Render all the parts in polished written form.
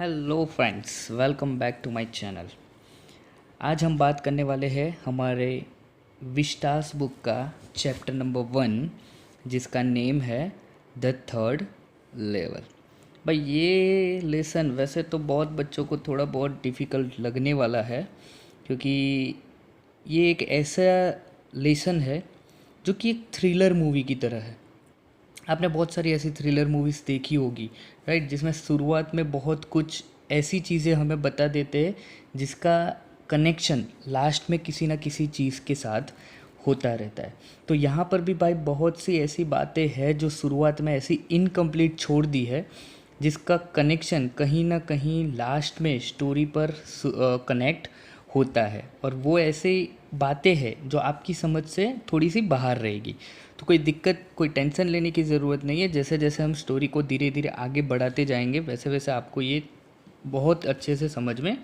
Hello friends, welcome back to my channel. आज हम बात करने वाले हैं हमारे विस्टास बुक का चैप्टर नंबर 1, जिसका नेम है द थर्ड लेवल। भाई ये लेसन वैसे तो बहुत बच्चों को थोड़ा बहुत डिफ़िकल्ट लगने वाला है, क्योंकि ये एक ऐसा लेसन है जो कि एक थ्रिलर मूवी की तरह है। आपने बहुत सारी ऐसी थ्रिलर मूवीज़ देखी होगी, राइट, जिसमें शुरुआत में बहुत कुछ ऐसी चीज़ें हमें बता देते हैं जिसका कनेक्शन लास्ट में किसी ना किसी चीज़ के साथ होता रहता है। तो यहाँ पर भी भाई बहुत सी ऐसी बातें हैं जो शुरुआत में ऐसी इनकम्प्लीट छोड़ दी है, जिसका कनेक्शन कहीं ना कहीं लास्ट में स्टोरी पर कनेक्ट होता है, और वो ऐसी बातें हैं जो आपकी समझ से थोड़ी सी बाहर रहेगी। तो कोई दिक्कत, कोई टेंशन लेने की ज़रूरत नहीं है। जैसे जैसे हम स्टोरी को धीरे धीरे आगे बढ़ाते जाएंगे, वैसे वैसे आपको ये बहुत अच्छे से समझ में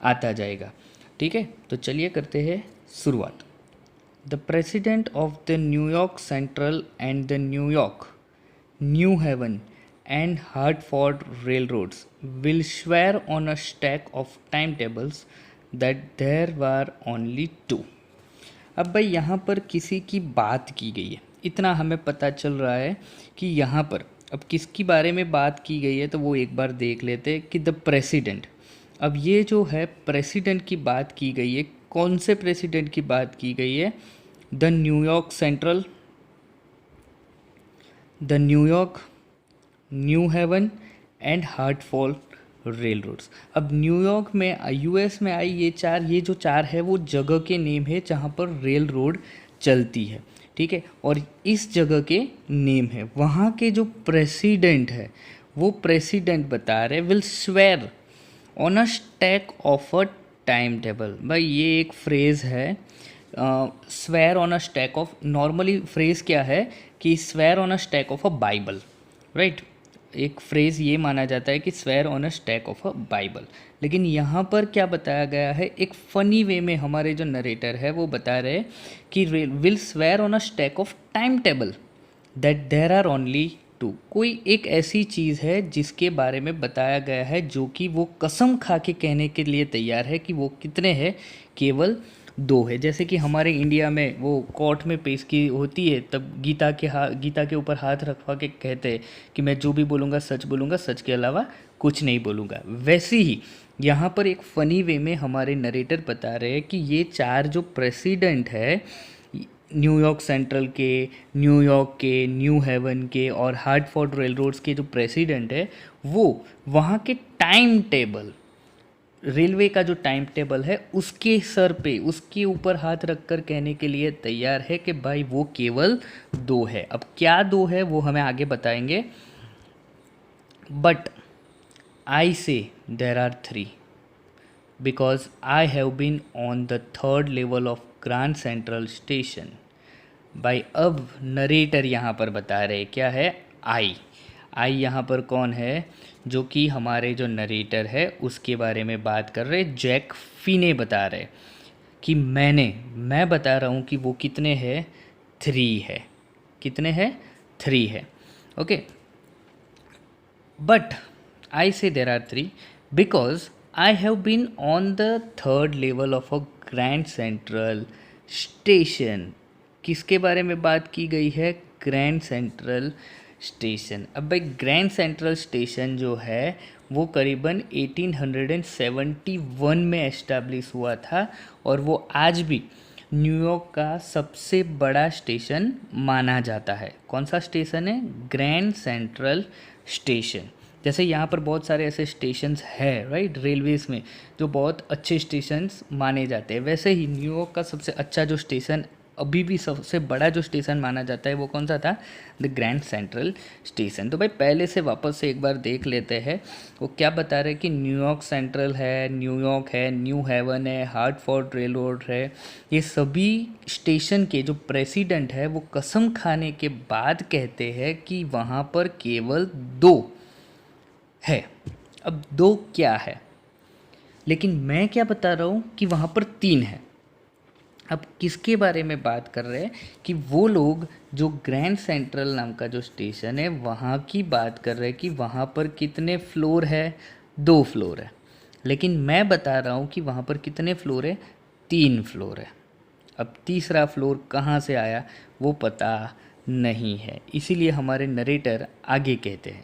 आता जाएगा। ठीक है, तो चलिए करते हैं शुरुआत। The president of the New York central and the New York New Haven and Hartford railroads will swear on a stack of timetables that there were only two. अब भाई यहाँ पर किसी की बात की गई है, इतना हमें पता चल रहा है कि यहाँ पर अब किसकी बारे में बात की गई है, तो वो एक बार देख लेते हैं कि द प्रेसिडेंट। अब ये जो है प्रेसिडेंट की बात की गई है, कौन से प्रेसिडेंट की बात की गई है? The New York Central, the New York, New Haven and Hartford railroads. अब न्यूयॉर्क में यूएस में आई ये जो चार है वो जगह के नेम है जहाँ पर रेल रोड चलती है। ठीक है, और इस जगह के नेम है। वहाँ के जो प्रेसिडेंट है वो प्रेसिडेंट बता रहे will swear on a stack of a time table. भाई ये एक फ्रेज़ है, swear on a stack of. Normally phrase क्या है कि swear on a stack of a Bible, right. एक फ्रेज़ ये माना जाता है कि swear on a stack of a Bible. लेकिन यहाँ पर क्या बताया गया है, एक फ़नी वे में हमारे जो नरेटर है वो बता रहे कि will swear on a stack of time table that there are only two. कोई एक ऐसी चीज़ है जिसके बारे में बताया गया है जो कि वो कसम खा के कहने के लिए तैयार है कि वो कितने हैं, केवल दो है। जैसे कि हमारे इंडिया में वो कोर्ट में पेश की होती है, तब गीता के ऊपर हाथ रखवा के कहते हैं कि मैं जो भी बोलूँगा सच बोलूँगा, सच के अलावा कुछ नहीं बोलूँगा। वैसे ही यहाँ पर एक फ़नी वे में हमारे नरेटर बता रहे हैं कि ये चार जो प्रेसिडेंट है न्यूयॉर्क सेंट्रल के, न्यूयॉर्क के, न्यू हेवन के और हार्टफोर्ड रेल रोड्स के जो प्रेसिडेंट है, वो वहाँ के टाइम टेबल, रेलवे का जो टाइम टेबल है उसके सर पे, उसके ऊपर हाथ रखकर कहने के लिए तैयार है कि भाई वो केवल दो है। अब क्या दो है वो हमें आगे बताएंगे, but I say there are three because I have been on the third level of Grand Central Station. भाई अब नरेटर यहाँ पर बता रहे क्या है, आई। आई यहाँ पर कौन है? जो कि हमारे जो नरेटर है उसके बारे में बात कर रहे, जैक फीने बता रहे कि मैं बता रहा हूँ कि वो कितने हैं, थ्री है। कितने हैं? थ्री है। Okay, but I say there are three because I have been on the third level of a Grand Central Station. किसके बारे में बात की गई है? Grand Central Station. अब भाई ग्रैंड सेंट्रल स्टेशन जो है वो करीबन 1871 में एस्टैब्लिश हुआ था, और वो आज भी न्यूयॉर्क का सबसे बड़ा स्टेशन माना जाता है। कौन सा स्टेशन है? Grand Central station. जैसे यहाँ पर बहुत सारे ऐसे स्टेशंस हैं, राइट, रेलवेज़ में, जो बहुत अच्छे स्टेशंस माने जाते हैं, वैसे ही न्यूयॉर्क का सबसे अच्छा जो स्टेशन, अभी भी सबसे बड़ा जो स्टेशन माना जाता है, वो कौन सा था? The grand Central station. तो भाई पहले से वापस से एक बार देख लेते हैं वो क्या बता रहे हैं कि न्यूयॉर्क सेंट्रल है, न्यूयॉर्क है, न्यू हेवन है, हार्टफोर्ड रेल रोड है। ये सभी स्टेशन के जो प्रेसिडेंट है वो कसम खाने के बाद कहते हैं कि वहाँ पर केवल दो है। अब दो क्या है, लेकिन मैं क्या बता रहा हूँ कि वहाँ पर तीन है। अब किसके बारे में बात कर रहे हैं कि वो लोग जो ग्रैंड सेंट्रल नाम का जो स्टेशन है वहाँ की बात कर रहे हैं कि वहाँ पर कितने फ्लोर है? 2 फ्लोर है, लेकिन मैं बता रहा हूँ कि वहाँ पर कितने फ्लोर है, 3 फ्लोर है। अब तीसरा फ्लोर कहाँ से आया वो पता नहीं है, इसीलिए हमारे नरेटर आगे कहते हैं,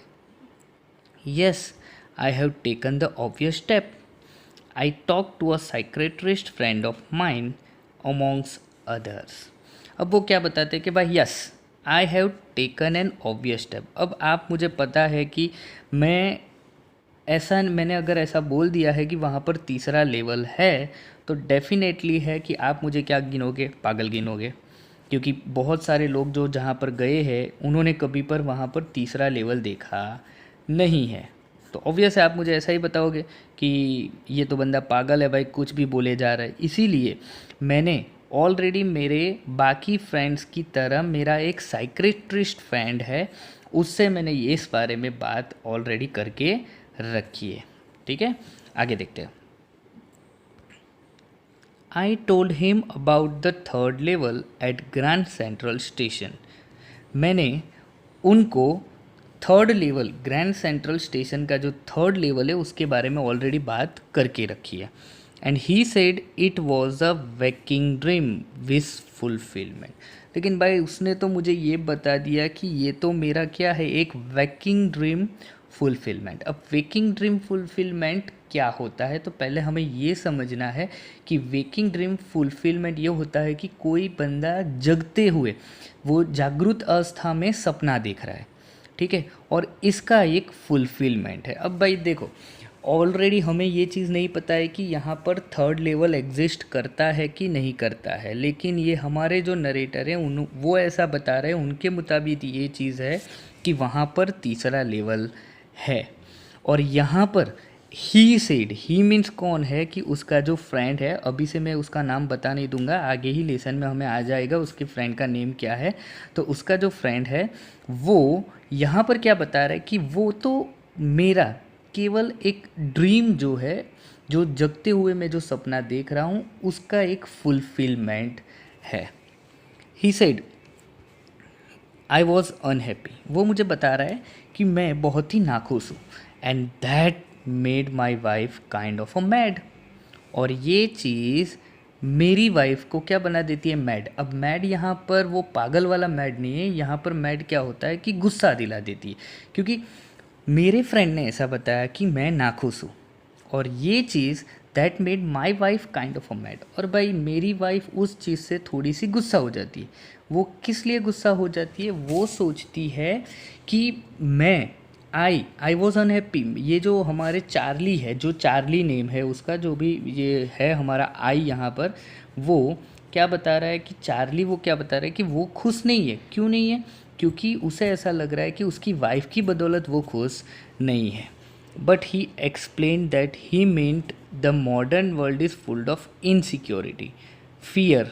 yes I have taken the obvious step, I talk to a psychiatrist friend of mine amongst others. अब वो क्या बताते हैं कि भाई yes I have taken an obvious step. अब आप मुझे पता है कि मैंने अगर ऐसा बोल दिया है कि वहाँ पर तीसरा लेवल है, तो डेफिनेटली है कि आप मुझे क्या गिनोगे, पागल गिनोगे, क्योंकि बहुत सारे लोग जो जहाँ पर गए हैं उन्होंने कभी पर वहाँ पर तीसरा लेवल देखा नहीं है। तो ऑब्वियस है आप मुझे ऐसा ही बताओगे कि ये तो बंदा पागल है भाई, कुछ भी बोले जा रहा है। इसीलिए मैंने ऑलरेडी मेरे बाकी फ्रेंड्स की तरह मेरा एक साइकेट्रिस्ट फ्रेंड है, उससे मैंने ये इस बारे में बात ऑलरेडी करके रखी है। ठीक है, आगे देखते हैं। I told him about the third level at Grand Central Station. मैंने उनको third level, Grand Central Station का जो थर्ड लेवल है उसके बारे में ऑलरेडी बात करके रखी है। And he said it was a waking dream wish fulfilment. लेकिन भाई उसने तो मुझे ये बता दिया कि ये तो मेरा क्या है, एक वेकिंग ड्रीम फुलफिलमेंट। अब वेकिंग ड्रीम फुलफिलमेंट क्या होता है, तो पहले हमें ये समझना है कि वेकिंग ड्रीम फुलफिलमेंट ये होता है कि कोई बंदा जगते हुए वो जागृत अवस्था में सपना देख रहा है, ठीक है, और इसका एक फुलफिलमेंट है। अब भाई देखो, ऑलरेडी हमें ये चीज़ नहीं पता है कि यहाँ पर थर्ड लेवल एग्जिस्ट करता है कि नहीं करता है, लेकिन ये हमारे जो नरेटर हैं वो ऐसा बता रहे हैं, उनके मुताबिक ये चीज़ है कि वहाँ पर तीसरा लेवल है। और यहाँ पर ही सेड, ही मीन्स कौन है कि उसका जो फ्रेंड है, अभी से मैं उसका नाम बता नहीं दूंगा, आगे ही लेसन में हमें आ जाएगा उसके फ्रेंड का नेम क्या है। तो उसका जो फ्रेंड है वो यहाँ पर क्या बता रहा है कि वो तो मेरा केवल एक ड्रीम जो है, जो जगते हुए मैं जो सपना देख रहा हूँ उसका एक फुलफिलमेंट है। He said I was unhappy, वो मुझे बता रहा है कि मैं बहुत ही नाखुश हूँ। And that made my wife kind of a mad, और ये चीज़ मेरी वाइफ को क्या बना देती है, मैड। अब मैड यहाँ पर वो पागल वाला मैड नहीं है, यहाँ पर मैड क्या होता है कि गुस्सा दिला देती है, क्योंकि मेरे फ्रेंड ने ऐसा बताया कि मैं नाखुश हूँ, और ये चीज़ that made my wife kind of a mad. और भाई मेरी वाइफ उस चीज़ से थोड़ी सी गुस्सा हो जाती है। वो किस लिए गुस्सा हो जाती है, वो सोचती है कि मैं आई वॉज अनहैप्पी। ये जो हमारे चार्ली है, जो चार्ली नेम है उसका, जो भी ये है हमारा आई यहाँ पर, वो क्या बता रहा है कि चार्ली वो क्या बता रहा है कि वो खुश नहीं है। क्यों नहीं है, क्योंकि उसे ऐसा लग रहा है कि उसकी वाइफ की बदौलत वो खुश नहीं है। But he explain that he meant the modern world is full of insecurity, fear,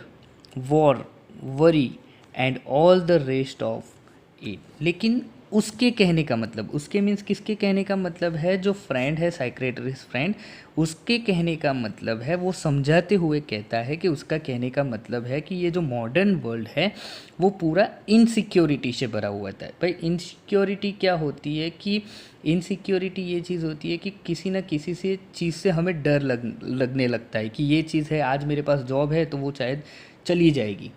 war, worry and all the rest of it. लेकिन उसके कहने का मतलब, उसके मीन्स किसके कहने का मतलब है, जो फ्रेंड है साइकेट्रिस्ट फ्रेंड, उसके कहने का मतलब है, वो समझाते हुए कहता है कि उसका कहने का मतलब है कि ये जो मॉडर्न वर्ल्ड है वो पूरा इनसिक्योरिटी से भरा हुआ था। भाई इनसिक्योरिटी क्या होती है कि इनसिक्योरिटी ये चीज़ होती है कि किसी न किसी से चीज़ से हमें डर लगने लगता है कि ये चीज़ है, आज मेरे पास जॉब है तो वो शायद चली जाएगी,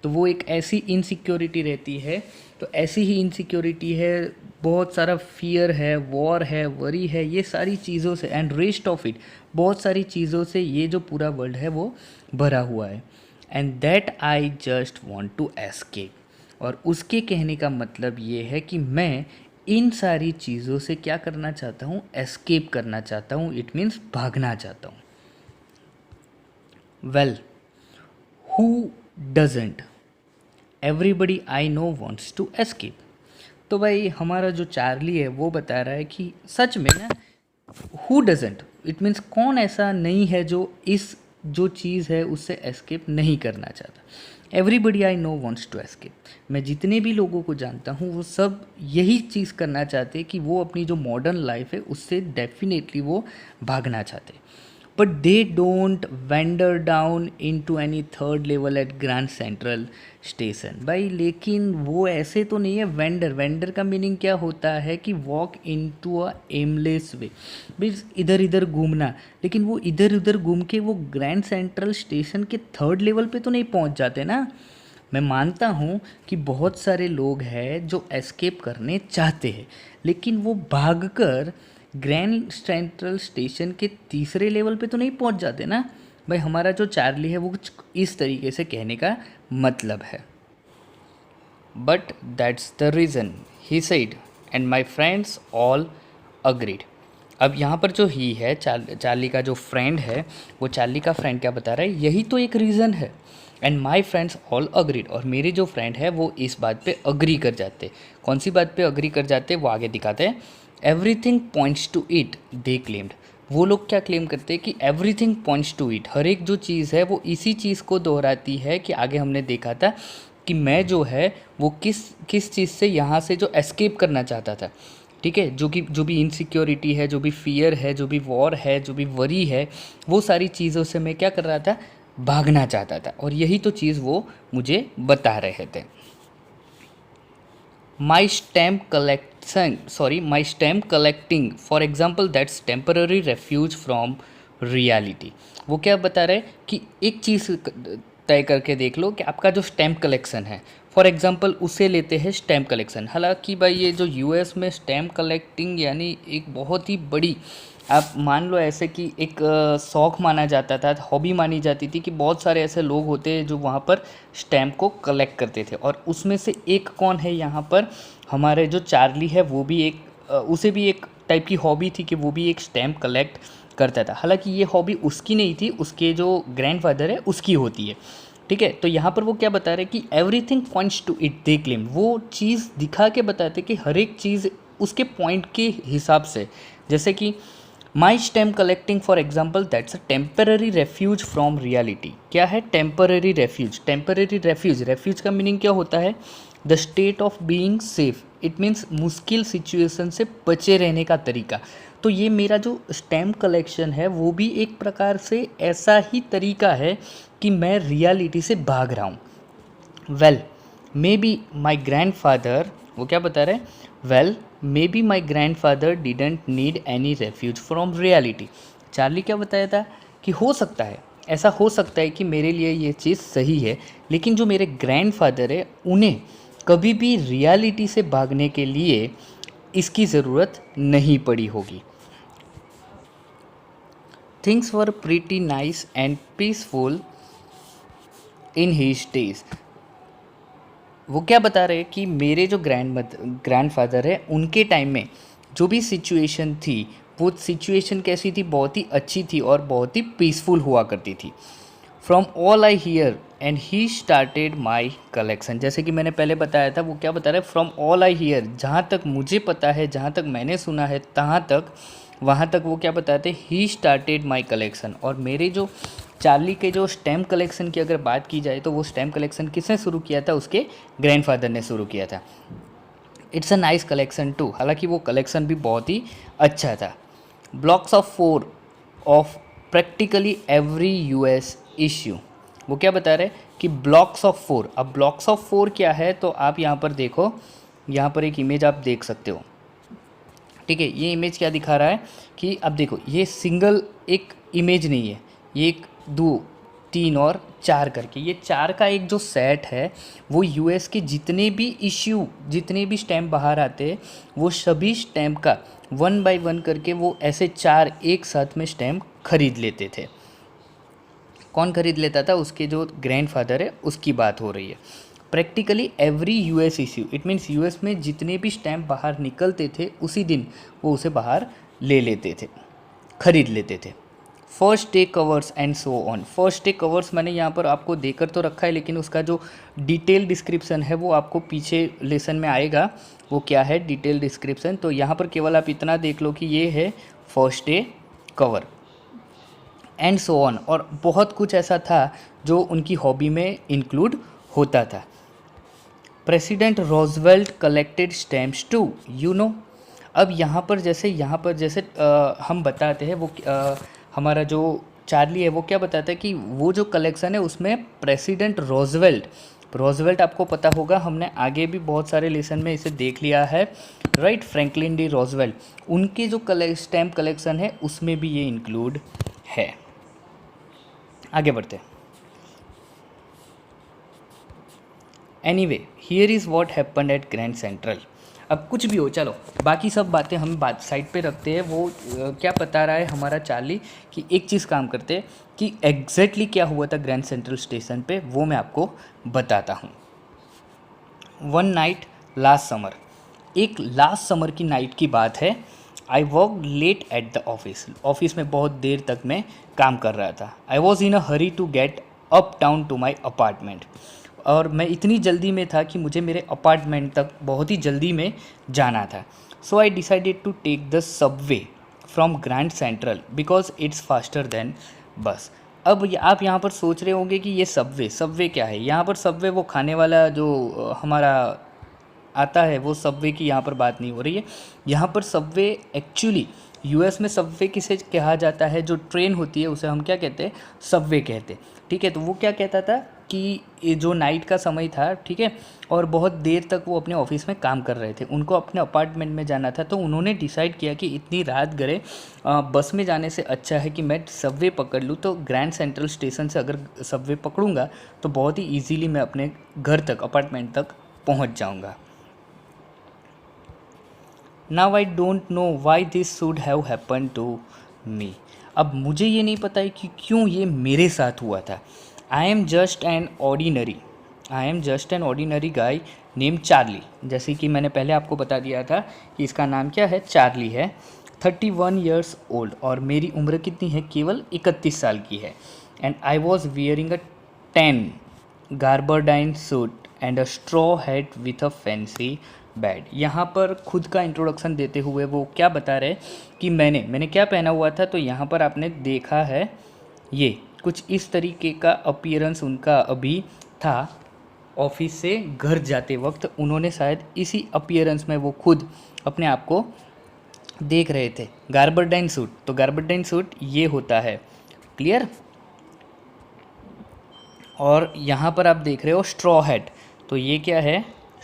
तो वो एक ऐसी इनसिक्योरिटी रहती है। तो ऐसी ही इनसिक्योरिटी है, बहुत सारा फियर है, वॉर है, वरी है, ये सारी चीज़ों से एंड रेस्ट ऑफ इट, बहुत सारी चीज़ों से ये जो पूरा वर्ल्ड है वो भरा हुआ है। And that I just want to escape, और उसके कहने का मतलब ये है कि मैं इन सारी चीज़ों से क्या करना चाहता हूँ, एस्केप करना चाहता हूँ, इट मीन्स भागना चाहता हूँ। Well who doesn't, everybody I know wants to escape. तो भाई हमारा जो चार्ली है वो बता रहा है कि सच में ना, हु डजेंट, इट मीन्स कौन ऐसा नहीं है जो इस जो चीज़ है उससे एस्केप नहीं करना चाहता। Everybody I know wants to escape, मैं जितने भी लोगों को जानता हूँ वो सब यही चीज़ करना चाहते हैं कि वो अपनी जो मॉडर्न लाइफ है उससे डेफिनेटली वो भागना चाहते हैं। But they don't wander down into any third level at Grand Central Station. भाई लेकिन वो ऐसे तो नहीं है। वेंडर का मीनिंग क्या होता है कि walk into a aimless way, means इधर इधर घूमना। लेकिन वो इधर उधर घूम के वो ग्रैंड सेंट्रल स्टेशन के थर्ड लेवल पे तो नहीं पहुंच जाते ना। मैं मानता हूँ कि बहुत सारे लोग हैं जो एस्केप करने चाहते हैं, लेकिन वो भागकर ग्रैंड सेंट्रल स्टेशन के तीसरे लेवल पे तो नहीं पहुँच जाते ना। भाई हमारा जो चार्ली है वो कुछ इस तरीके से कहने का मतलब है। But that's the reason he said and my friends all agreed. अब यहाँ पर जो ही है चार्ली का जो फ्रेंड है, वो चार्ली का फ्रेंड क्या बता रहा है, यही तो एक रीज़न है। And my friends all agreed, और मेरे जो फ्रेंड है वो इस बात पे अग्री कर जाते। कौन सी बात पे अग्री कर जाते वो आगे दिखाते हैं। Everything points to it they claimed. वो लोग क्या क्लेम करते हैं कि एवरीथिंग पॉइंट्स टू इट, हर एक जो चीज़ है वो इसी चीज़ को दोहराती है कि आगे हमने देखा था कि मैं जो है वो किस चीज़ से यहाँ से जो एस्केप करना चाहता था। ठीक है, जो भी इनसिक्योरिटी है, जो भी फियर है, जो भी वॉर है, जो भी वरी है, वो सारी चीज़ों से मैं क्या कर रहा था, भागना चाहता था। और यही तो चीज़ वो मुझे बता रहे थे। my stamp collecting for example that's temporary refuge from reality। वो क्या बता रहे हैं कि एक चीज़ तय करके देख लो कि आपका जो स्टैम्प कलेक्शन है, फॉर एग्जांपल उसे लेते हैं स्टैम्प कलेक्शन। हालांकि भाई ये जो यूएस में स्टैम्प कलेक्टिंग यानी एक बहुत ही बड़ी, आप मान लो ऐसे कि एक शौक़ माना जाता था, हॉबी मानी जाती थी कि बहुत सारे ऐसे लोग होते हैं जो वहाँ पर स्टैम्प को कलेक्ट करते थे। और उसमें से एक कौन है यहाँ पर, हमारे जो चार्ली है वो भी एक उसे भी एक टाइप की हॉबी थी कि वो भी एक स्टैम्प कलेक्ट करता था। हालांकि ये हॉबी उसकी नहीं थी, उसके जो ग्रैंडफादर है उसकी होती है। ठीक है, तो यहाँ पर वो क्या बता रहे हैं कि everything points to it they claim. वो चीज़ दिखा के बताते कि हर एक चीज़ उसके पॉइंट के हिसाब से, जैसे कि माई stamp collecting for example that's a temporary refuge from reality. क्या है टेम्पररी रेफ्यूज? टेम्पररी रेफ्यूज का मीनिंग क्या होता है, the state of being safe. It means मुश्किल सिचुएशन से बचे रहने का तरीका। तो ये मेरा जो स्टैम्प कलेक्शन है वो भी एक प्रकार से ऐसा ही तरीका है कि मैं रियलिटी से भाग रहा हूँ। Well may be my grandfather, वो क्या बता रहे हैं, well may be my grandfather didn't need any refuge from reality. Charlie क्या बताया था कि हो सकता है, ऐसा हो सकता है कि मेरे लिए ये चीज़ सही है, लेकिन जो मेरे ग्रैंडफादर है उन्हें कभी भी रियलिटी से भागने के लिए इसकी ज़रूरत नहीं पड़ी होगी। Things were pretty nice and peaceful in his days. वो क्या बता रहे हैं कि मेरे जो ग्रैंडफादर है उनके टाइम में जो भी सिचुएशन थी वो सिचुएशन कैसी थी, बहुत ही अच्छी थी और बहुत ही पीसफुल हुआ करती थी। From all I hear and he started my collection. जैसे कि मैंने पहले बताया था, वो क्या बता रहे हैं, फ्रॉम ऑल आई हियर, जहाँ तक मुझे पता है, जहाँ तक मैंने सुना है, तहाँ तक वहाँ तक वो क्या बताते हैं, ही स्टार्टेड माई कलेक्शन। और मेरे जो चार्ली के जो स्टैम्प कलेक्शन की अगर बात की जाए तो वो स्टैम्प कलेक्शन किसने शुरू किया था, उसके ग्रैंडफादर ने शुरू किया था। It's a nice collection too, हालांकि वो कलेक्शन भी बहुत ही अच्छा था। Blocks of 4 of practically every US issue. वो क्या बता रहे हैं कि ब्लॉक्स ऑफ 4। अब ब्लॉक्स ऑफ 4 क्या है, तो आप यहाँ पर देखो, यहाँ पर एक इमेज आप देख सकते हो। ठीक है, ये इमेज क्या दिखा रहा है कि अब देखो, ये सिंगल एक इमेज नहीं है, ये एक 2 3 और 4 करके, ये 4 का एक जो सेट है वो यूएस के जितने भी इश्यू, जितने भी स्टैम्प बाहर आते हैं, वो सभी स्टैम्प का 1 बाय 1 करके वो ऐसे 4 एक साथ में स्टैम्प खरीद लेते थे। कौन खरीद लेता था, उसके जो ग्रैंडफादर है उसकी बात हो रही है। Practically every US issue, it means US में जितने भी स्टैम्प बाहर निकलते थे उसी दिन वो उसे बाहर ले लेते थे, खरीद लेते थे। First day covers and so on. First day covers मैंने यहाँ पर आपको देकर तो रखा है, लेकिन उसका जो डिटेल डिस्क्रिप्शन है वो आपको पीछे लेसन में आएगा, वो क्या है डिटेल डिस्क्रिप्शन। तो यहाँ पर केवल आप इतना देख लो कि ये है first day cover and so on. और बहुत कुछ ऐसा था जो उनकी हॉबी में इंक्लूड होता था। President Roosevelt collected stamps too, you know. अब यहाँ पर जैसे हम बताते हैं वो हमारा जो चार्ली है वो क्या बताता है कि वो जो कलेक्शन है उसमें प्रेसिडेंट रोजवेल्ट आपको पता होगा, हमने आगे भी बहुत सारे लेसन में इसे देख लिया है, राइट। फ्रैंकलिन डी रोजवेल्ट, उनके जो स्टैम्प कलेक्शन है उसमें भी ये इंक्लूड है। आगे बढ़ते हैं। Anyway here is what happened at Grand central. अब कुछ भी हो, चलो बाकी सब बातें हम बात साइड पे रखते हैं। वो क्या बता रहा है हमारा चार्ली कि एक चीज़ काम करते हैं कि एग्जैक्टली क्या हुआ था ग्रैंड सेंट्रल स्टेशन पे, वो मैं आपको बताता हूँ। वन नाइट लास्ट समर, एक लास्ट समर की नाइट की बात है। I work late at the office में बहुत देर तक मैं काम कर रहा था। I was in a hurry to get up down to my apartment, और मैं इतनी जल्दी में था कि मुझे मेरे अपार्टमेंट तक बहुत ही जल्दी में जाना था। So I decided to take the subway from Grand Central because it's faster than bus. अब आप यहाँ पर सोच रहे होंगे कि ये सबवे क्या है। यहाँ पर सबवे वो खाने वाला जो हमारा आता है वो सबवे की यहाँ पर बात नहीं हो रही है। यहाँ पर सबवे एक्चुअली यूएस में सबवे किसे कहा जाता है, जो ट्रेन होती है उसे हम क्या कहते हैं, सबवे कहते हैं, ठीक है। तो वो क्या कहता था कि ये जो नाइट का समय था, ठीक है, और बहुत देर तक वो अपने ऑफिस में काम कर रहे थे, उनको अपने अपार्टमेंट में जाना था, तो उन्होंने डिसाइड किया कि इतनी रात गए बस में जाने से अच्छा है कि मैं सबवे पकड़ लूँ। तो ग्रैंड सेंट्रल स्टेशन से अगर सबवे पकड़ूंगा तो बहुत ही ईजीली मैं अपने घर तक, अपार्टमेंट तक पहुँच जाऊँगा। Now I don't know why this should have happen to me. अब मुझे ये नहीं पता है कि क्यों ये मेरे साथ हुआ था। I am just an ordinary guy name Charlie. जैसे कि मैंने पहले आपको बता दिया था कि इसका नाम क्या है, चार्ली है। 31 ईयर्स ओल्ड, और मेरी उम्र कितनी है, केवल 31 साल की है। And I was wearing a 10 gabardine suit and a straw hat with a fancy bad. यहाँ पर खुद का इंट्रोडक्शन देते हुए वो क्या बता रहे कि मैंने क्या पहना हुआ था। तो यहाँ पर आपने देखा है ये कुछ इस तरीके का अपीयरेंस उनका अभी था। ऑफिस से घर जाते वक्त उन्होंने शायद इसी अपीयरेंस में वो खुद अपने आप को देख रहे थे। गार्बरडाइन सूट, तो गार्बरडाइन सूट ये होता है, क्लियर। और यहाँ पर आप देख रहे हो स्ट्रॉ हैट, तो ये क्या है,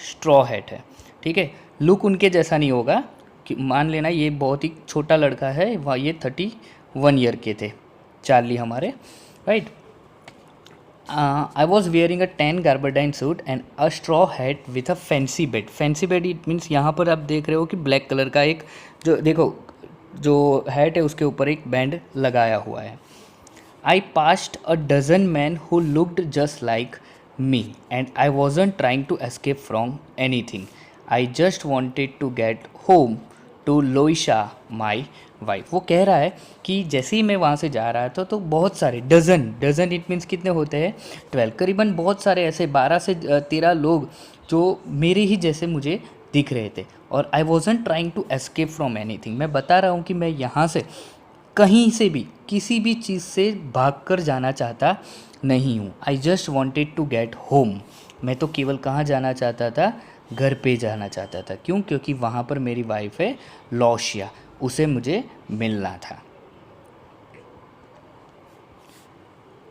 स्ट्रॉ हैट है, ठीक है। लुक उनके जैसा नहीं होगा कि मान लेना ये बहुत ही छोटा लड़का है, वह ये 31 ईयर के थे चार्ली हमारे, right. I was wearing a 10 gabardine suit and a straw hat with a fancy bed. Fancy bed it means यहाँ पर आप देख रहे हो कि ब्लैक कलर का एक जो देखो जो हैट है उसके ऊपर एक बैंड लगाया हुआ है। I passed a dozen men who looked just like me, and I wasn't trying to escape from anything. I just wanted to get home to Loisha, my wife. वो कह रहा है कि जैसे ही मैं वहाँ से जा रहा था तो बहुत सारे डजन इट मीन्स कितने होते हैं, 12, करीबन बहुत सारे ऐसे 12 से 13 लोग जो मेरे ही जैसे मुझे दिख रहे थे। और I wasn't trying to escape from anything, मैं बता रहा हूँ कि मैं यहाँ से कहीं से भी किसी भी चीज़ से भागकर जाना चाहता नहीं हूँ। I just wanted to get home, मैं तो केवल कहाँ जाना चाहता था, घर पे जाना चाहता था। क्यों? क्योंकि वहाँ पर मेरी वाइफ है लॉशिया, उसे मुझे मिलना था।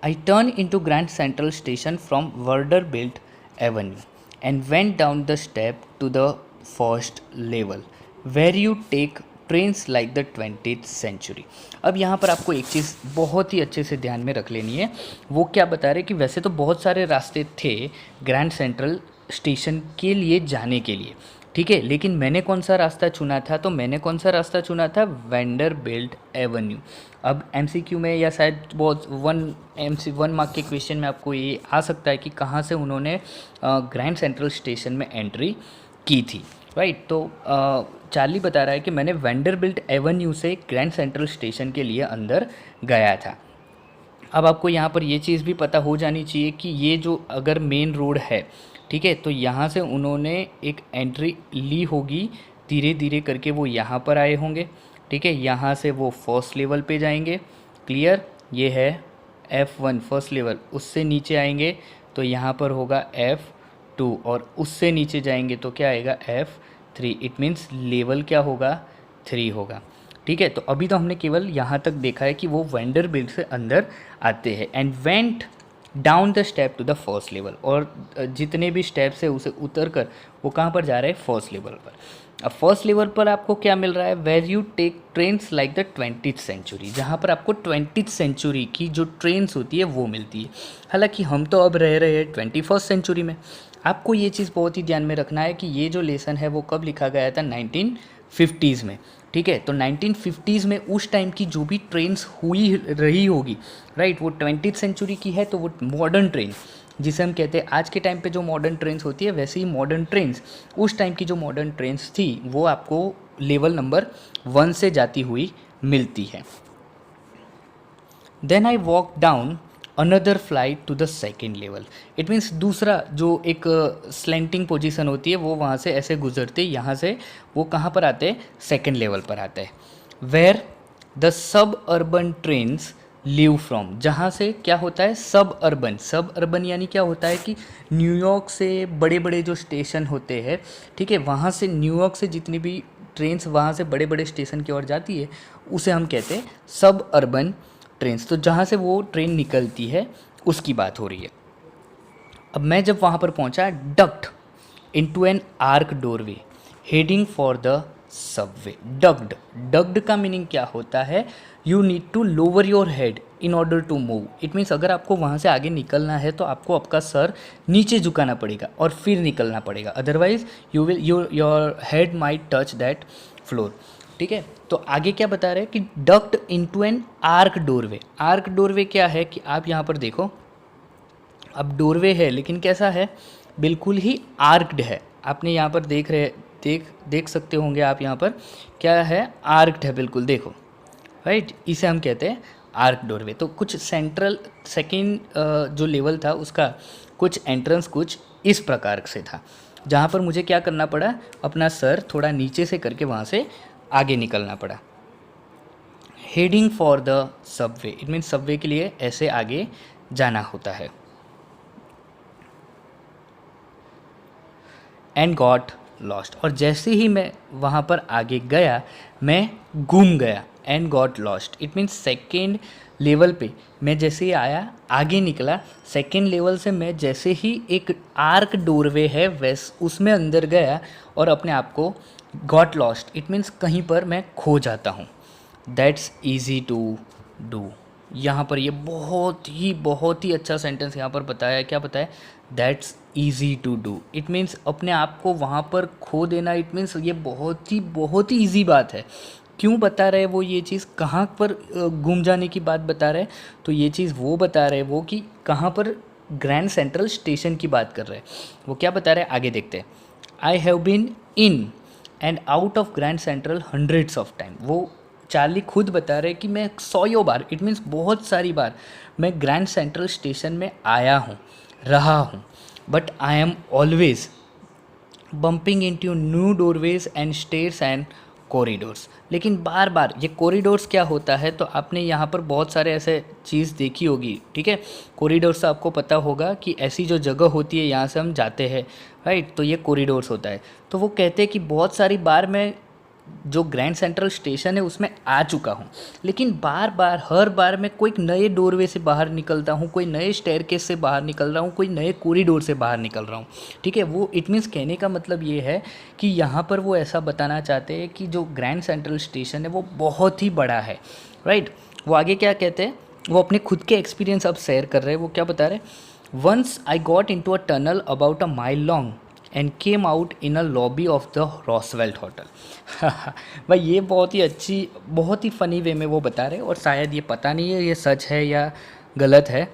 I turn into Grand Central station from Vanderbilt avenue and went down the step to the first level where you take trains like the 20th century. अब यहाँ पर आपको एक चीज़ बहुत ही अच्छे से ध्यान में रख लेनी है। वो क्या बता रहे कि वैसे तो बहुत सारे रास्ते थे ग्रैंड सेंट्रल स्टेशन के लिए जाने के लिए, ठीक है, लेकिन मैंने कौन सा रास्ता चुना था, तो मैंने कौन सा रास्ता चुना था, वेंडरबिल्ट एवेन्यू। अब एमसीक्यू में या शायद बहुत 1 मार्क के क्वेश्चन में आपको ये आ सकता है कि कहाँ से उन्होंने ग्रैंड सेंट्रल स्टेशन में एंट्री की थी, राइट। तो चार्ली बता रहा है कि मैंने वेंडरबिल्ट एवेन्यू से ग्रैंड सेंट्रल स्टेशन के लिए अंदर गया था। अब आपको यहाँ पर ये चीज़ भी पता हो जानी चाहिए कि ये जो अगर मेन रोड है, ठीक है, तो यहाँ से उन्होंने एक एंट्री ली होगी, धीरे धीरे करके वो यहाँ पर आए होंगे, ठीक है। यहाँ से वो फर्स्ट लेवल पे जाएंगे, क्लियर। ये है F1 फर्स्ट लेवल, उससे नीचे आएंगे तो यहाँ पर होगा F2, और उससे नीचे जाएंगे तो क्या आएगा F3। इट मीन्स लेवल क्या होगा, 3 होगा। ठीक है, तो अभी तो हमने केवल यहाँ तक देखा है कि वो वेंडरबिल्ट से अंदर आते हैं and went down the step to the first level, और जितने भी स्टेप्स है उसे उतर कर वो कहाँ पर जा रहे हैं, फर्स्ट लेवल पर। अब फर्स्ट लेवल पर आपको क्या मिल रहा है, where you take trains like the 20th century, जहाँ पर आपको 20th सेंचुरी की जो ट्रेन्स होती है वो मिलती है। हालांकि हम तो अब रह रहे हैं 21st सेंचुरी में। आपको ये चीज़ बहुत ही ध्यान में रखना है कि ये जो लेसन है वो कब लिखा गया था, 1950s में। ठीक है, तो 1950s में उस टाइम की जो भी ट्रेन्स हुई रही होगी, राइट, वो 20th सेंचुरी की है, तो वो मॉडर्न ट्रेन जिसे हम कहते हैं आज के टाइम पे जो मॉडर्न ट्रेन्स होती है, वैसे ही मॉडर्न ट्रेन्स उस टाइम की जो मॉडर्न ट्रेन्स थी वो आपको लेवल नंबर 1 से जाती हुई मिलती है। Then I walk down another flight to the second level. It means दूसरा जो एक स्लैंटिंग पोजीशन होती है वो वहाँ से ऐसे गुजरते, यहाँ से वो कहाँ पर आते हैं, सेकेंड लेवल पर आते हैं। Where the suburban trains leave from, जहाँ से क्या होता है, सब अर्बन यानी क्या होता है कि न्यूयॉर्क से बड़े बड़े जो स्टेशन होते हैं, ठीक है, वहाँ से न्यूयॉर्क से जितनी भी ट्रेन्स वहाँ से बड़े बड़े स्टेशन की ओर जाती है उसे हम कहते हैं सब अर्बन ट्रेन्स। तो जहाँ से वो ट्रेन निकलती है उसकी बात हो रही है। अब मैं जब वहाँ पर पहुँचा, ducked into an arch doorway heading for the subway. Ducked का मीनिंग क्या होता है, you need to lower your head in order to move. It means अगर आपको वहाँ से आगे निकलना है तो आपको आपका सर नीचे झुकाना पड़ेगा और फिर निकलना पड़ेगा, otherwise your head might touch that floor. ठीक है, तो आगे क्या बता रहे हैं कि duct into an arch doorway. Arc doorway क्या है कि आप यहाँ पर देखो, अब डोरवे है लेकिन कैसा है, बिल्कुल ही आर्क्ड है। आपने यहाँ पर देख सकते होंगे आप, यहाँ पर क्या है, आर्क्ड है बिल्कुल, देखो, राइट, इसे हम कहते हैं आर्क डोरवे। तो कुछ सेकेंड जो लेवल था उसका कुछ एंट्रेंस कुछ इस प्रकार से था, जहाँ पर मुझे क्या करना पड़ा, अपना सर थोड़ा नीचे से करके वहाँ से आगे निकलना पड़ा। Heading for the Subway, it means Subway के लिए ऐसे आगे जाना होता है। एंड गॉट लॉस्ट, और जैसे ही मैं वहाँ पर आगे गया मैं गुम गया। And got lost, it means second level पे मैं जैसे ही आया, आगे निकला, सेकेंड लेवल से मैं जैसे ही एक आर्क डोरवे है उसमें अंदर गया और अपने आप को गॉट लॉस्ट, इट मीन्स कहीं पर मैं खो जाता हूँ। That's easy to do. यहाँ पर ये बहुत ही अच्छा सेंटेंस यहाँ पर बताया है। क्या बताया, that's easy to do. It means अपने आप को वहाँ पर खो देना, इट मीन्स ये बहुत ही ईजी बात है। क्यों बता रहे वो ये चीज़, कहाँ पर गुम जाने की बात बता रहे, तो ये चीज़ वो बता रहे वो कि कहाँ पर, ग्रैंड सेंट्रल स्टेशन की बात कर रहे हैं। वो क्या बता रहे हैं आगे देखते हैं। I have been in and out of Grand Central hundreds of time. वो चार्ली खुद बता रहे कि मैं 100 बार, इट मीन्स बहुत सारी बार मैं ग्रैंड सेंट्रल स्टेशन में आया हूँ, रहा हूँ, but I am always bumping into new doorways and stairs and corridors. लेकिन बार बार ये कॉरिडोर्स क्या होता है, तो आपने यहाँ पर बहुत सारे ऐसे चीज़ देखी होगी, ठीक है। कॉरिडोर्स से आपको पता होगा कि ऐसी जो जगह होती है यहाँ से हम जाते हैं, राइट, तो ये कॉरिडोर्स होता है। तो वो कहते हैं कि बहुत सारी बार मैं जो ग्रैंड सेंट्रल स्टेशन है उसमें आ चुका हूँ, लेकिन हर बार मैं कोई नए डोरवे से बाहर निकलता हूँ, कोई नए स्टेयरकेस से बाहर निकल रहा हूँ, कोई नए कॉरिडोर से बाहर निकल रहा हूँ, ठीक है। वो इट मीन्स कहने का मतलब ये है कि यहाँ पर वो ऐसा बताना चाहते हैं कि जो ग्रैंड सेंट्रल स्टेशन है वो बहुत ही बड़ा है, राइट। वो आगे क्या कहते हैं, वो अपने खुद के एक्सपीरियंस अब शेयर कर रहे हैं। वो क्या बता रहे, once I got into a tunnel about a mile long and came out in a lobby of the Roosevelt hotel. भाई ये बहुत ही फ़नी वे में वो बता रहे हैं, और शायद ये पता नहीं है ये सच है या गलत है,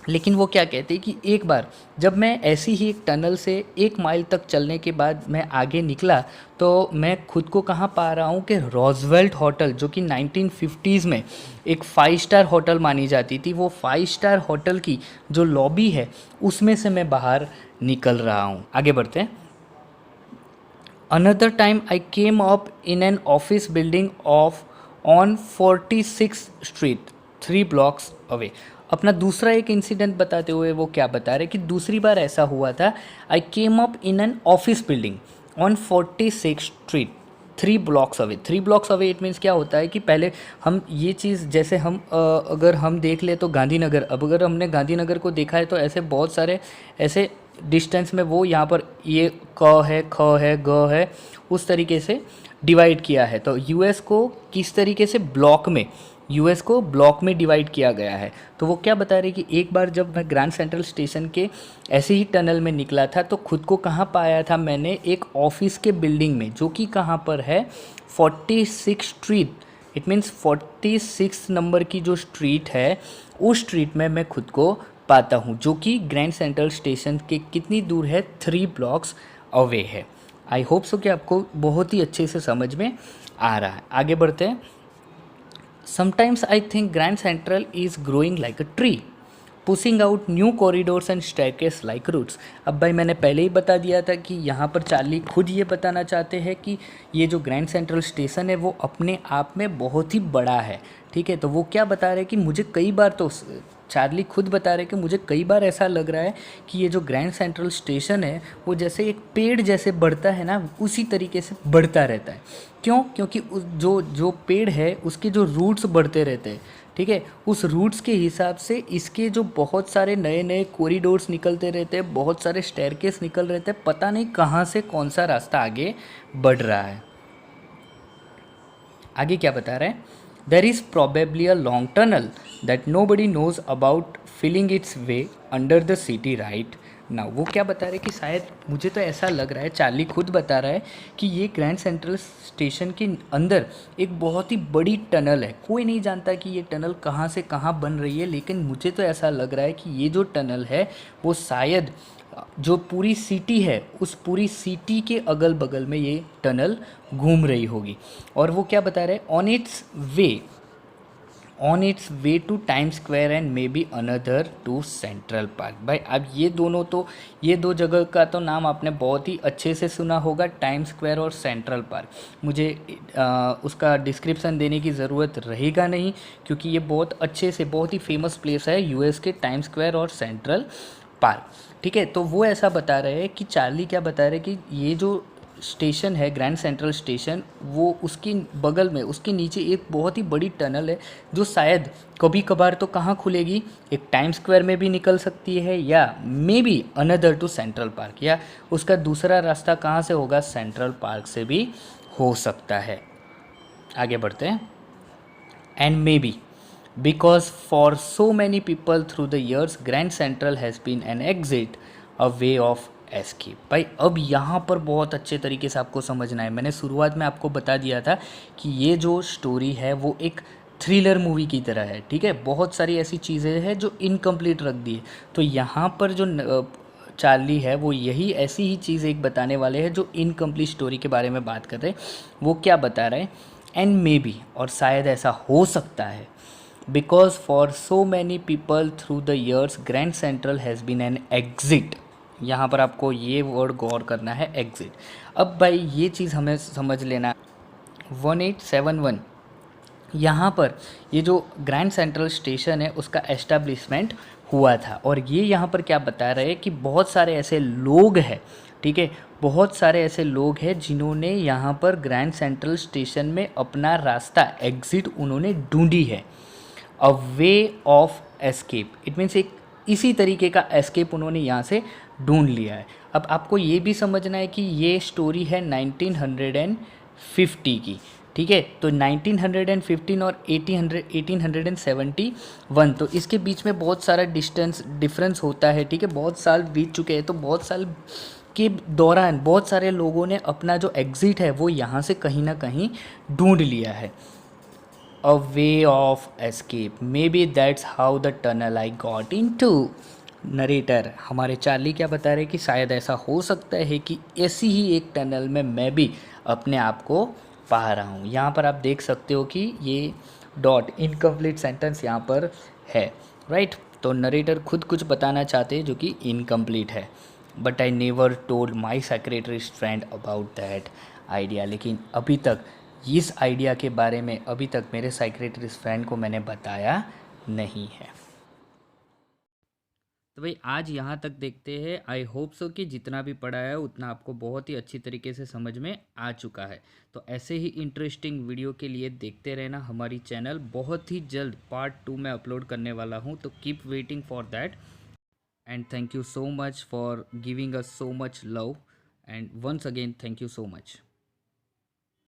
लेकिन वो क्या कहते हैं कि एक बार जब मैं ऐसी ही एक टनल से 1 माइल तक चलने के बाद मैं आगे निकला, तो मैं खुद को कहाँ पा रहा हूँ कि रॉसवेल्ट होटल, जो कि 1950s में एक 5 स्टार होटल मानी जाती थी, वो 5 स्टार होटल की जो लॉबी है उसमें से मैं बाहर निकल रहा हूँ। आगे बढ़ते हैं। Another time I came up in an office building of on 46 street 3 blocks away. अपना दूसरा एक इंसिडेंट बताते हुए वो क्या बता रहे कि दूसरी बार ऐसा हुआ था, I came up in an office building on 46 street 3 blocks away. 3 blocks away it means क्या होता है कि पहले हम ये चीज़ जैसे हम अगर हम देख ले तो गांधीनगर, अब अगर हमने गांधीनगर को देखा है तो ऐसे बहुत सारे ऐसे डिस्टेंस में वो यहाँ पर ये क है, ख है, ग है, उस तरीके से डिवाइड किया है। तो यूएस को किस तरीके से ब्लॉक में, यूएस को ब्लॉक में डिवाइड किया गया है। तो वो क्या बता रहे कि एक बार जब मैं ग्रैंड सेंट्रल स्टेशन के ऐसे ही टनल में निकला था तो खुद को कहाँ पाया था मैंने, एक ऑफिस के बिल्डिंग में, जो कि कहाँ पर है 46 स्ट्रीट, इट मीन्स 46 नंबर की जो स्ट्रीट है उस स्ट्रीट में मैं खुद को पाता हूँ, जो कि ग्रैंड सेंट्रल स्टेशन के कितनी दूर है, 3 ब्लॉक्स अवे है। आई होप सो कि आपको बहुत ही अच्छे से समझ में आ रहा है। आगे बढ़ते हैं। Sometimes I think Grand Central is growing like a tree, pushing out new corridors and staircase like roots. अब भाई मैंने पहले ही बता दिया था कि यहाँ पर चार्ली खुद ये बताना चाहते हैं कि ये जो ग्रैंड सेंट्रल स्टेशन है वो अपने आप में बहुत ही बड़ा है, ठीक है। तो वो क्या बता रहे हैं कि मुझे कई बार, तो चार्ली खुद बता रहे हैं कि मुझे कई बार ऐसा लग रहा है कि ये जो ग्रैंड सेंट्रल स्टेशन है वो जैसे एक पेड़ जैसे बढ़ता है ना, उसी तरीके से बढ़ता रहता है। क्यों? क्योंकि जो जो पेड़ है उसके जो रूट्स बढ़ते रहते हैं, ठीक है। उस रूट्स के हिसाब से इसके जो बहुत सारे नए नए कॉरिडोर्स निकलते रहते हैं, बहुत सारे स्टेयरकेस निकल रहते हैं, पता नहीं कहाँ से कौन सा रास्ता आगे बढ़ रहा है। आगे क्या बता रहे हैं, there is probably a long tunnel that nobody knows about feeling its way under the city right ना। वो क्या बता रहे हैं कि शायद, मुझे तो ऐसा लग रहा है, चार्ली खुद बता रहा है कि ये ग्रैंड सेंट्रल स्टेशन के अंदर एक बहुत ही बड़ी टनल है। कोई नहीं जानता कि ये टनल कहाँ से कहाँ बन रही है, लेकिन मुझे तो ऐसा लग रहा है कि ये जो टनल है वो शायद जो पूरी सिटी है उस पूरी सिटी के अगल बगल में ये टनल घूम रही होगी। और वो क्या बता रहे हैं, on its way to Time Square and maybe another to Central Park. भाई अब ये दोनों तो, ये दो जगह का तो नाम आपने बहुत ही अच्छे से सुना होगा, टाइम स्क्वायर और सेंट्रल पार्क। मुझे उसका डिस्क्रिप्शन देने की ज़रूरत रहेगा नहीं, क्योंकि ये बहुत अच्छे से, बहुत ही फेमस प्लेस है यूएस के, टाइम स्क्वायर और सेंट्रल पार्क, ठीक है। तो वो ऐसा बता रहे हैं कि चार्ली क्या बता रहे हैं कि ये जो स्टेशन है ग्रैंड सेंट्रल स्टेशन, वो उसके बगल में, उसके नीचे एक बहुत ही बड़ी टनल है जो शायद कभी कभार तो कहाँ खुलेगी, एक टाइम स्क्वायर में भी निकल सकती है, या maybe another to Central Park, या उसका दूसरा रास्ता कहाँ से होगा, सेंट्रल पार्क से भी हो सकता है। आगे बढ़ते हैं। And may be because for so many people through the years Grand Central has been an exit, a way of escape। भाई अब यहाँ पर बहुत अच्छे तरीके से आपको समझना है। मैंने शुरुआत में आपको बता दिया था कि ये जो स्टोरी है वो एक थ्रिलर मूवी की तरह है, ठीक है। बहुत सारी ऐसी चीज़ें हैं जो इनकम्प्लीट रख दी है, तो यहाँ पर जो चार्ली है वो यही ऐसी ही चीज़ एक बताने वाले हैं जो इनकम्प्लीट स्टोरी के बारे में बात कर रहे हैं। वो क्या बता रहे हैं, एंड मे बी, और शायद ऐसा हो सकता है, because for so many people through the years Grand Central has been an exit। यहाँ पर आपको ये वर्ड गौर करना है, एग्जिट। अब भाई ये चीज़ हमें समझ लेना, 1871 यहाँ पर ये जो ग्रैंड सेंट्रल स्टेशन है उसका एस्टेब्लिशमेंट हुआ था। और ये यहाँ पर क्या बता रहे हैं कि बहुत सारे ऐसे लोग हैं, ठीक है, बहुत सारे ऐसे लोग हैं जिन्होंने यहाँ पर ग्रैंड सेंट्रल स्टेशन में अपना रास्ता, एग्ज़िट उन्होंने ढूंढी है, a way of escape. It means एक इसी तरीके का एस्केप उन्होंने यहाँ से ढूंढ लिया है। अब आपको ये भी समझना है कि ये स्टोरी है 1950 की, ठीक है। तो 1915 और 1871, तो इसके बीच में बहुत सारा डिफरेंस होता है, ठीक है। बहुत साल बीत चुके हैं, तो बहुत साल के दौरान बहुत सारे लोगों ने अपना जो एग्ज़िट है वो यहाँ से कहीं ना कहीं ढूंढ लिया है। A way of escape, maybe that's how the tunnel I got into। Narrator हमारे चार्ली क्या बता रहे हैं कि शायद ऐसा हो सकता है कि ऐसी ही एक टनल में मैं भी अपने आप को पा रहा हूँ। यहाँ पर आप देख सकते हो कि ये डॉट, इनकम्प्लीट सेंटेंस यहाँ पर है, राइट। तो नरेटर खुद कुछ बताना चाहते हैं जो कि इनकम्प्लीट है, but I never told my psychiatrist friend about that idea. लेकिन अभी तक इस आइडिया के बारे में अभी तक मेरे साइकियाट्रिस्ट फ्रेंड को मैंने बताया नहीं है। तो भाई आज यहाँ तक देखते हैं। आई होप सो कि जितना भी पढ़ा है उतना आपको बहुत ही अच्छी तरीके से समझ में आ चुका है। तो ऐसे ही इंटरेस्टिंग वीडियो के लिए देखते रहना हमारी चैनल। बहुत ही जल्द पार्ट 2 में अपलोड करने वाला हूँ, तो keep waiting for that. And thank you so much for giving us so much love, and once again thank you so much.